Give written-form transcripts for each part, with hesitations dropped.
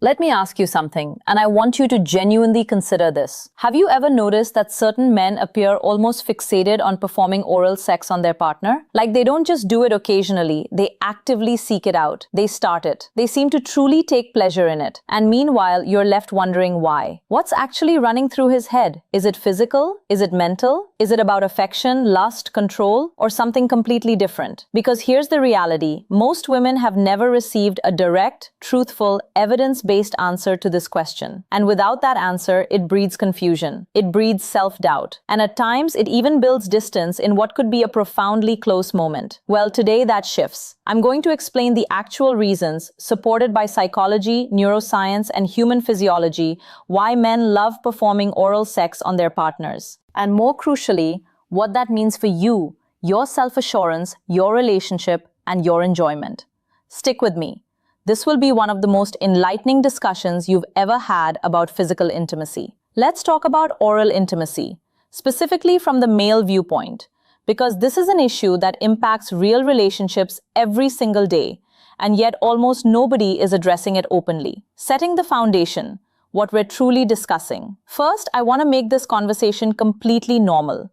Let me ask you something, and I want you to genuinely consider this. Have you ever noticed that certain men appear almost fixated on performing oral sex on their partner? Like they don't just do it occasionally, they actively seek it out. They start it. They seem to truly take pleasure in it. And meanwhile, you're left wondering why. What's actually running through his head? Is it physical? Is it mental? Is it about affection, lust, control, or something completely different? Because here's the reality. Most women have never received a direct, truthful, evidence-based answer to this question. And without that answer, it breeds confusion. It breeds self-doubt. And at times, it even builds distance in what could be a profoundly close moment. Well, today that shifts. I'm going to explain the actual reasons, supported by psychology, neuroscience, and human physiology, why men love performing oral sex on their partners. And more crucially, what that means for you, your self-assurance, your relationship, and your enjoyment. Stick with me. This will be one of the most enlightening discussions you've ever had about physical intimacy. Let's talk about oral intimacy, specifically from the male viewpoint, because this is an issue that impacts real relationships every single day, and yet almost nobody is addressing it openly. Setting the foundation, what we're truly discussing. First, I want to make this conversation completely normal.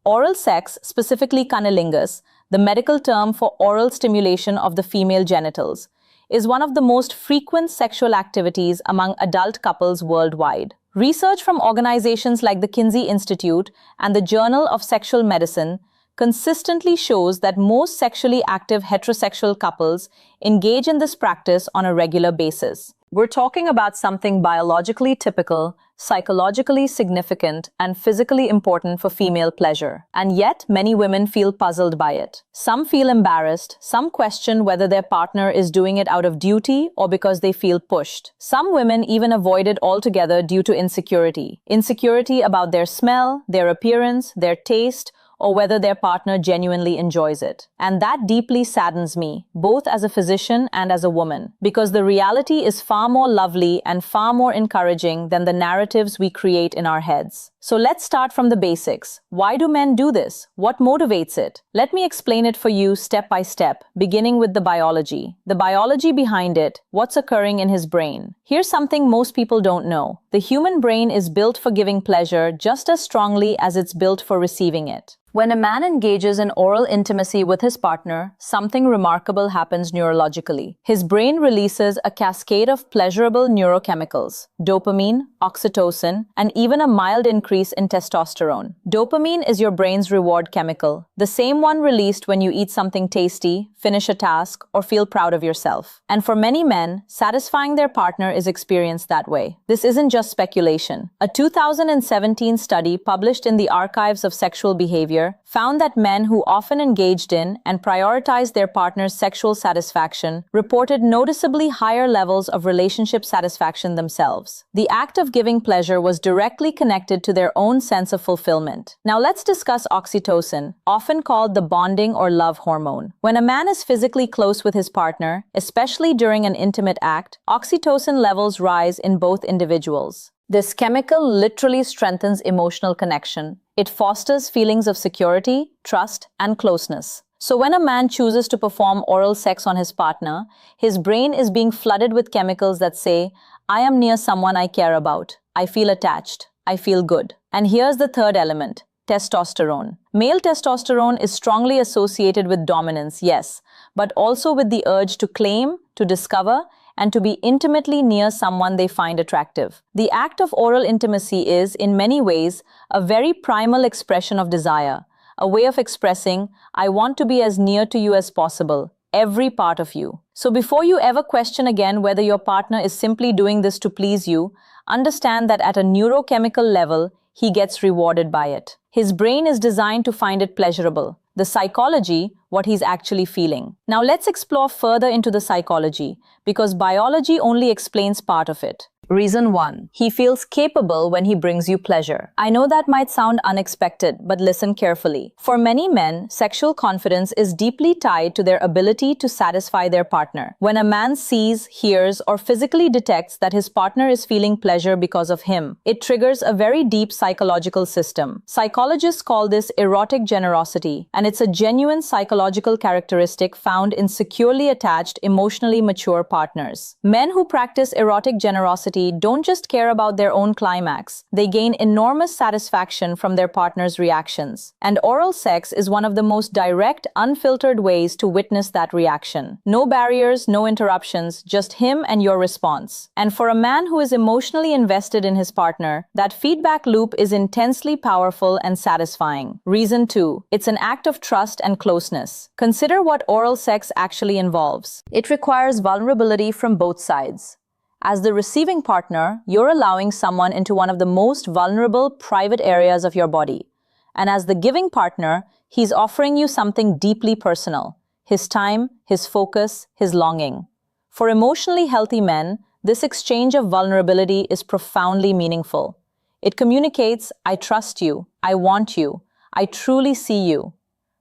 Oral sex, specifically cunnilingus, the medical term for oral stimulation of the female genitals, is one of the most frequent sexual activities among adult couples worldwide. Research from organizations like the Kinsey Institute and the Journal of Sexual Medicine consistently shows that most sexually active heterosexual couples engage in this practice on a regular basis. We're talking about something biologically typical, psychologically significant, and physically important for female pleasure. And yet, many women feel puzzled by it. Some feel embarrassed, some question whether their partner is doing it out of duty or because they feel pushed. Some women even avoid it altogether due to insecurity. Insecurity about their smell, their appearance, their taste, or whether their partner genuinely enjoys it. And that deeply saddens me, both as a physician and as a woman, because the reality is far more lovely and far more encouraging than the narratives we create in our heads. So let's start from the basics. Why do men do this? What motivates it? Let me explain it for you step by step, beginning with the biology. The biology behind it, what's occurring in his brain. Here's something most people don't know. The human brain is built for giving pleasure just as strongly as it's built for receiving it. When a man engages in oral intimacy with his partner, something remarkable happens neurologically. His brain releases a cascade of pleasurable neurochemicals, dopamine, oxytocin, and even a mild increase in testosterone. Dopamine is your brain's reward chemical, the same one released when you eat something tasty, finish a task, or feel proud of yourself. And for many men, satisfying their partner is experienced that way. This isn't just speculation. A 2017 study published in the Archives of Sexual Behavior found that men who often engaged in and prioritized their partner's sexual satisfaction reported noticeably higher levels of relationship satisfaction themselves. The act of giving pleasure was directly connected to their own sense of fulfillment. Now let's discuss oxytocin, often called the bonding or love hormone. When a man is physically close with his partner, especially during an intimate act, oxytocin levels rise in both individuals. This chemical literally strengthens emotional connection. It fosters feelings of security, trust, and closeness. So when a man chooses to perform oral sex on his partner, his brain is being flooded with chemicals that say, I am near someone I care about. I feel attached. I feel good. And here's the third element, testosterone. Male testosterone is strongly associated with dominance, yes, but also with the urge to claim, to discover, and to be intimately near someone they find attractive. The act of oral intimacy is, in many ways, a very primal expression of desire, a way of expressing, I want to be as near to you as possible, every part of you. So before you ever question again whether your partner is simply doing this to please you, understand that at a neurochemical level, he gets rewarded by it. His brain is designed to find it pleasurable. The psychology, what he's actually feeling. Now let's explore further into the psychology, because biology only explains part of it. Reason 1. He feels capable when he brings you pleasure. I know that might sound unexpected, but listen carefully. For many men, sexual confidence is deeply tied to their ability to satisfy their partner. When a man sees, hears, or physically detects that his partner is feeling pleasure because of him, it triggers a very deep psychological system. Psychologists call this erotic generosity, and it's a genuine psychological characteristic found in securely attached, emotionally mature partners. Men who practice erotic generosity don't just care about their own climax. They gain enormous satisfaction from their partner's reactions. And oral sex is one of the most direct, unfiltered ways to witness that reaction. No barriers, no interruptions, just him and your response. And for a man who is emotionally invested in his partner, that feedback loop is intensely powerful and satisfying. Reason 2. It's an act of trust and closeness. Consider what oral sex actually involves. It requires vulnerability from both sides. As the receiving partner, you're allowing someone into one of the most vulnerable, private areas of your body. And as the giving partner, he's offering you something deeply personal: his time, his focus, his longing. For emotionally healthy men, this exchange of vulnerability is profoundly meaningful. It communicates, I trust you, I want you, I truly see you.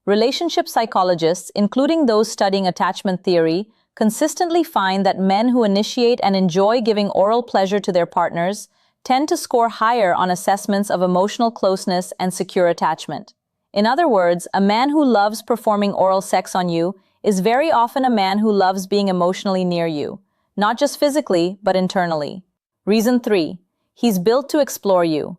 Relationship psychologists, including those studying attachment theory, consistently find that men who initiate and enjoy giving oral pleasure to their partners tend to score higher on assessments of emotional closeness and secure attachment. In other words, a man who loves performing oral sex on you is very often a man who loves being emotionally near you, not just physically, but internally. Reason 3. He's built to explore you.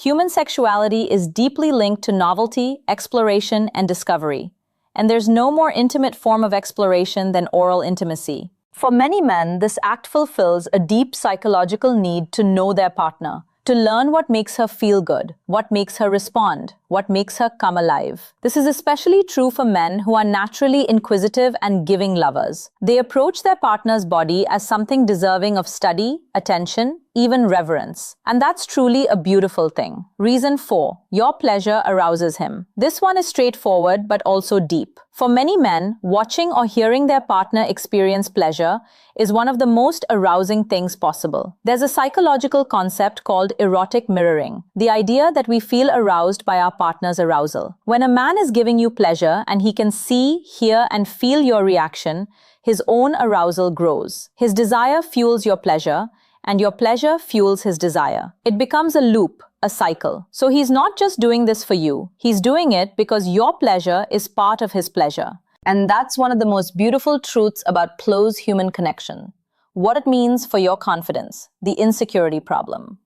Human sexuality is deeply linked to novelty, exploration, and discovery. And there's no more intimate form of exploration than oral intimacy. For many men, this act fulfills a deep psychological need to know their partner, to learn what makes her feel good, what makes her respond, what makes her come alive. This is especially true for men who are naturally inquisitive and giving lovers. They approach their partner's body as something deserving of study, attention, even reverence. And that's truly a beautiful thing. Reason 4. Your pleasure arouses him. This one is straightforward but also deep. For many men, watching or hearing their partner experience pleasure is one of the most arousing things possible. There's a psychological concept called erotic mirroring, the idea that we feel aroused by our partner's arousal. When a man is giving you pleasure and he can see, hear, and feel your reaction, his own arousal grows. His desire fuels your pleasure, and your pleasure fuels his desire. It becomes a loop, a cycle. So he's not just doing this for you. He's doing it because your pleasure is part of his pleasure. And that's one of the most beautiful truths about close human connection. What it means for your confidence, the insecurity problem.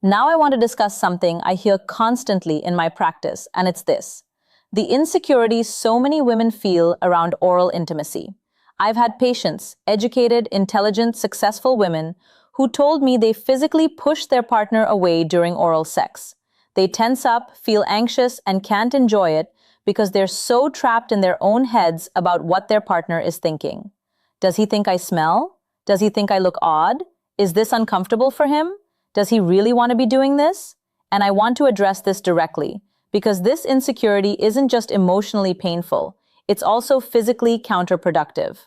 Now I want to discuss something I hear constantly in my practice, and it's this: the insecurity so many women feel around oral intimacy. I've had patients, educated, intelligent, successful women who told me they physically push their partner away during oral sex. They tense up, feel anxious, and can't enjoy it because they're so trapped in their own heads about what their partner is thinking. Does he think I smell? Does he think I look odd? Is this uncomfortable for him? Does he really want to be doing this? And I want to address this directly, because this insecurity isn't just emotionally painful, it's also physically counterproductive.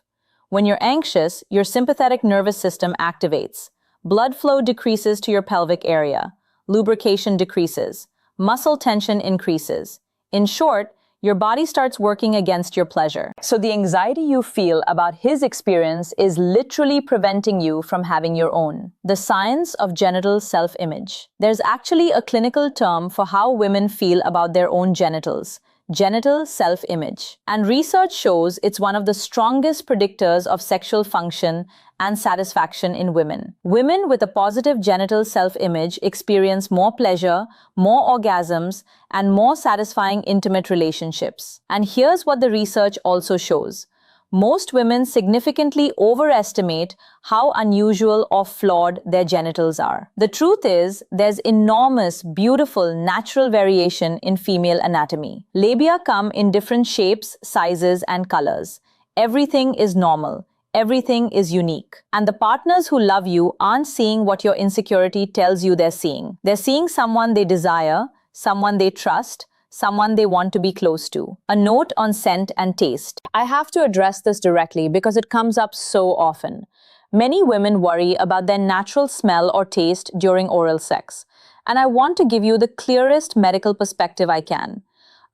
When you're anxious, your sympathetic nervous system activates. Blood flow decreases to your pelvic area. Lubrication decreases. Muscle tension increases. In short, your body starts working against your pleasure. So the anxiety you feel about his experience is literally preventing you from having your own. The science of genital self-image. There's actually a clinical term for how women feel about their own genitals: genital self-image. And research shows it's one of the strongest predictors of sexual function and satisfaction in women. Women with a positive genital self-image experience more pleasure, more orgasms, and more satisfying intimate relationships. And here's what the research also shows. Most women significantly overestimate how unusual or flawed their genitals are. The truth is, there's enormous, beautiful, natural variation in female anatomy. Labia come in different shapes, sizes, and colors. Everything is normal. Everything is unique. And the partners who love you aren't seeing what your insecurity tells you they're seeing. They're seeing someone they desire, someone they trust, someone they want to be close to. A note on scent and taste. I have to address this directly because it comes up so often. Many women worry about their natural smell or taste during oral sex, and I want to give you the clearest medical perspective I can.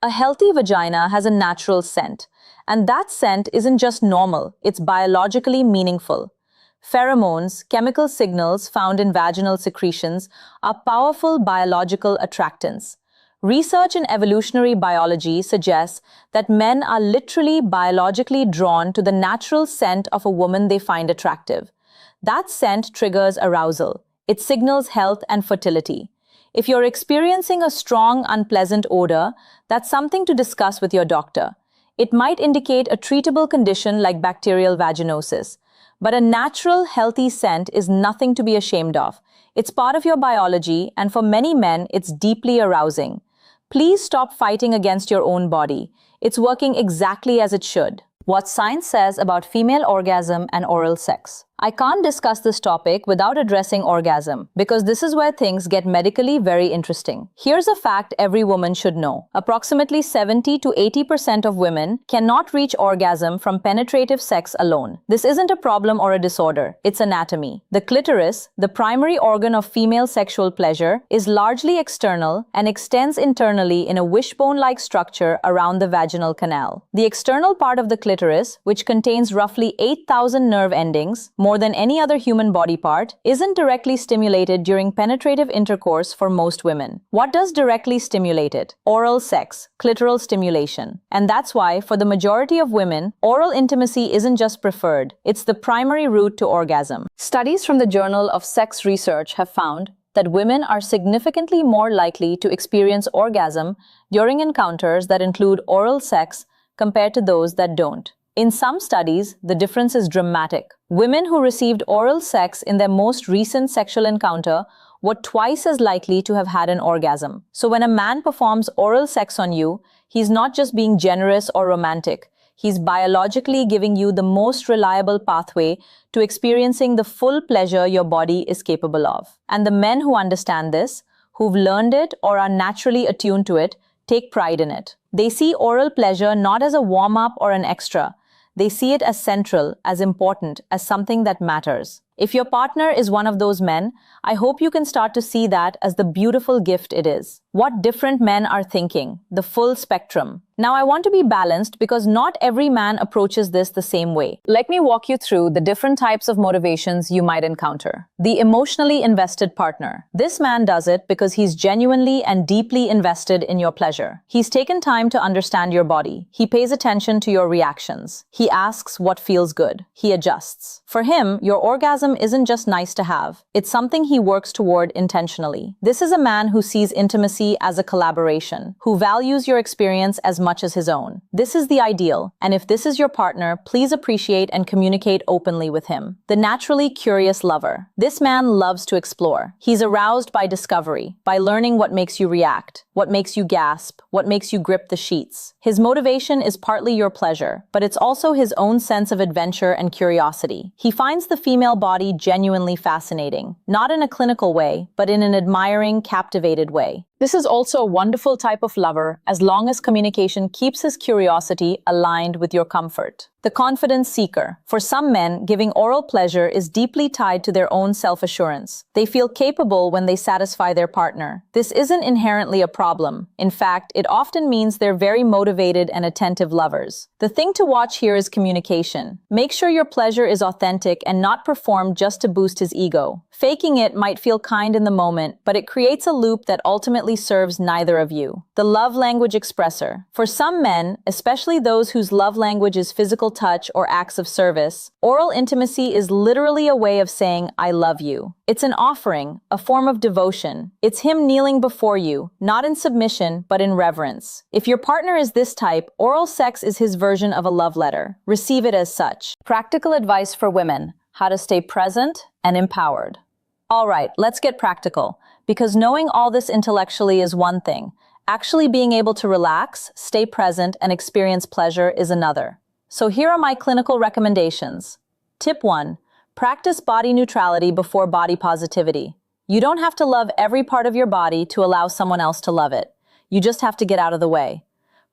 A healthy vagina has a natural scent, and that scent isn't just normal, it's biologically meaningful. Pheromones, chemical signals found in vaginal secretions, are powerful biological attractants. Research in evolutionary biology suggests that men are literally biologically drawn to the natural scent of a woman they find attractive. That scent triggers arousal. It signals health and fertility. If you're experiencing a strong, unpleasant odor, that's something to discuss with your doctor. It might indicate a treatable condition like bacterial vaginosis. But a natural, healthy scent is nothing to be ashamed of. It's part of your biology, and for many men, it's deeply arousing. Please stop fighting against your own body. It's working exactly as it should. What science says about female orgasm and oral sex. I can't discuss this topic without addressing orgasm, because this is where things get medically very interesting. Here's a fact every woman should know. Approximately 70 to 80% of women cannot reach orgasm from penetrative sex alone. This isn't a problem or a disorder, it's anatomy. The clitoris, the primary organ of female sexual pleasure, is largely external and extends internally in a wishbone-like structure around the vaginal canal. The external part of the clitoris, which contains roughly 8,000 nerve endings, more than any other human body part, isn't directly stimulated during penetrative intercourse for most women. What does directly stimulate it? Oral sex, clitoral stimulation. And that's why, for the majority of women, oral intimacy isn't just preferred, it's the primary route to orgasm. Studies from the Journal of Sex Research have found that women are significantly more likely to experience orgasm during encounters that include oral sex compared to those that don't. In some studies, the difference is dramatic. Women who received oral sex in their most recent sexual encounter were twice as likely to have had an orgasm. So when a man performs oral sex on you, he's not just being generous or romantic. He's biologically giving you the most reliable pathway to experiencing the full pleasure your body is capable of. And the men who understand this, who've learned it or are naturally attuned to it, take pride in it. They see oral pleasure not as a warm-up or an extra. They see it as central, as important, as something that matters. If your partner is one of those men, I hope you can start to see that as the beautiful gift it is. What different men are thinking, the full spectrum. Now I want to be balanced because not every man approaches this the same way. Let me walk you through the different types of motivations you might encounter. The emotionally invested partner. This man does it because he's genuinely and deeply invested in your pleasure. He's taken time to understand your body. He pays attention to your reactions. He asks what feels good. He adjusts. For him, your orgasm isn't just nice to have. It's something he works toward intentionally. This is a man who sees intimacy as a collaboration, who values your experience as much as his own. This is the ideal, and if this is your partner, please appreciate and communicate openly with him. The naturally curious lover. This man loves to explore. He's aroused by discovery, by learning what makes you react, what makes you gasp, what makes you grip the sheets. His motivation is partly your pleasure, but it's also his own sense of adventure and curiosity. He finds the female body genuinely fascinating, not in a clinical way, but in an admiring, captivated way. This is also a wonderful type of lover as long as communication keeps his curiosity aligned with your comfort. The confidence seeker. For some men, giving oral pleasure is deeply tied to their own self-assurance. They feel capable when they satisfy their partner. This isn't inherently a problem. In fact, it often means they're very motivated and attentive lovers. The thing to watch here is communication. Make sure your pleasure is authentic and not performed just to boost his ego. Faking it might feel kind in the moment, but it creates a loop that ultimately serves neither of you. The love language expressor. For some men, especially those whose love language is physical touch or acts of service, oral intimacy is literally a way of saying, I love you. It's an offering, a form of devotion. It's him kneeling before you, not in submission, but in reverence. If your partner is this type, oral sex is his version of a love letter. Receive it as such. Practical advice for women: how to stay present and empowered. All right, let's get practical, because knowing all this intellectually is one thing. Actually being able to relax, stay present, and experience pleasure is another. So here are my clinical recommendations. Tip 1. Practice body neutrality before body positivity. You don't have to love every part of your body to allow someone else to love it. You just have to get out of the way.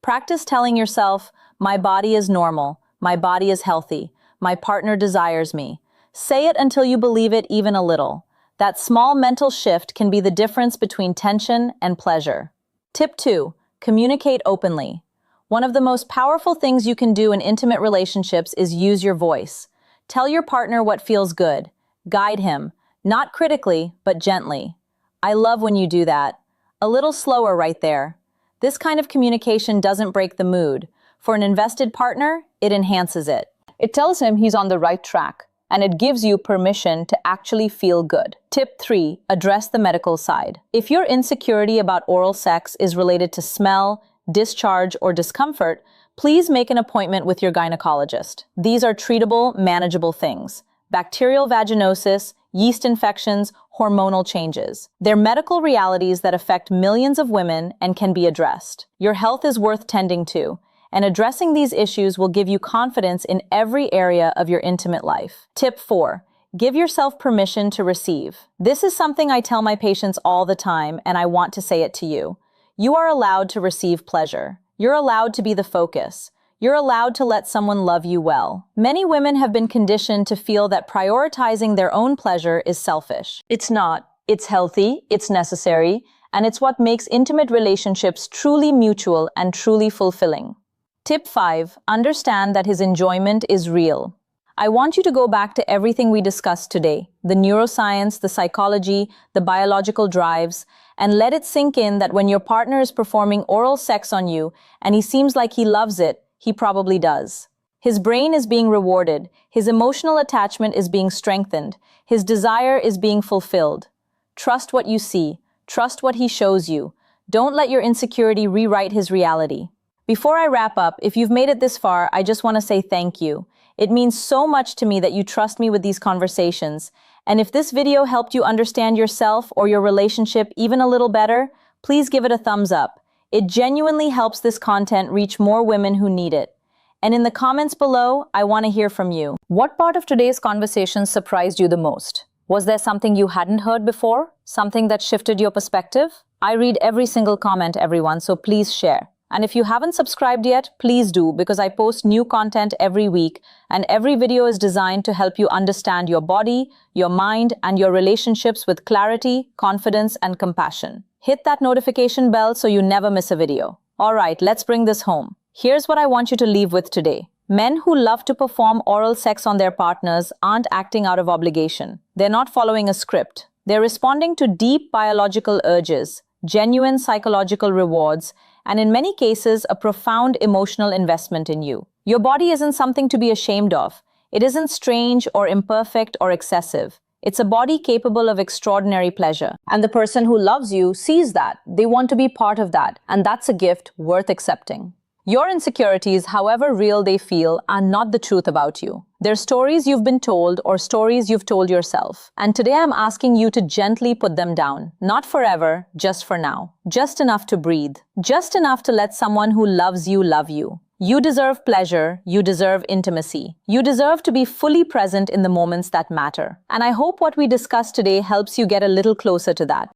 Practice telling yourself, my body is normal, my body is healthy, my partner desires me. Say it until you believe it even a little. That small mental shift can be the difference between tension and pleasure. Tip 2. Communicate openly. One of the most powerful things you can do in intimate relationships is use your voice. Tell your partner what feels good. Guide him, not critically, but gently. I love when you do that. A little slower right there. This kind of communication doesn't break the mood. For an invested partner, it enhances it. It tells him he's on the right track, and it gives you permission to actually feel good. Tip 3. Address the medical side. If your insecurity about oral sex is related to smell, discharge, or discomfort, please make an appointment with your gynecologist. These are treatable, manageable things. Bacterial vaginosis, yeast infections, hormonal changes. They're medical realities that affect millions of women and can be addressed. Your health is worth tending to, and addressing these issues will give you confidence in every area of your intimate life. Tip 4. Give yourself permission to receive. This is something I tell my patients all the time, and I want to say it to you. You are allowed to receive pleasure. You're allowed to be the focus. You're allowed to let someone love you well. Many women have been conditioned to feel that prioritizing their own pleasure is selfish. It's not. It's healthy, it's necessary, and it's what makes intimate relationships truly mutual and truly fulfilling. Tip 5. Understand that his enjoyment is real. I want you to go back to everything we discussed today, the neuroscience, the psychology, the biological drives, and let it sink in that when your partner is performing oral sex on you and he seems like he loves it, he probably does. His brain is being rewarded, his emotional attachment is being strengthened, his desire is being fulfilled. Trust what you see, trust what he shows you. Don't let your insecurity rewrite his reality. Before I wrap up, if you've made it this far, I just want to say thank you. It means so much to me that you trust me with these conversations. And if this video helped you understand yourself or your relationship even a little better, please give it a thumbs up. It genuinely helps this content reach more women who need it. And in the comments below, I want to hear from you. What part of today's conversation surprised you the most? Was there something you hadn't heard before? Something that shifted your perspective? I read every single comment, everyone, so please share. And if you haven't subscribed yet, please do, because I post new content every week, and every video is designed to help you understand your body, your mind, and your relationships with clarity, confidence, and compassion. Hit that notification bell so you never miss a video. All right, let's bring this home. Here's what I want you to leave with today. Men who love to perform oral sex on their partners aren't acting out of obligation. They're not following a script. They're responding to deep biological urges, genuine psychological rewards, and in many cases, a profound emotional investment in you. Your body isn't something to be ashamed of. It isn't strange or imperfect or excessive. It's a body capable of extraordinary pleasure. And the person who loves you sees that. They want to be part of that. And that's a gift worth accepting. Your insecurities, however real they feel, are not the truth about you. They're stories you've been told or stories you've told yourself. And today I'm asking you to gently put them down. Not forever, just for now. Just enough to breathe. Just enough to let someone who loves you love you. You deserve pleasure. You deserve intimacy. You deserve to be fully present in the moments that matter. And I hope what we discussed today helps you get a little closer to that.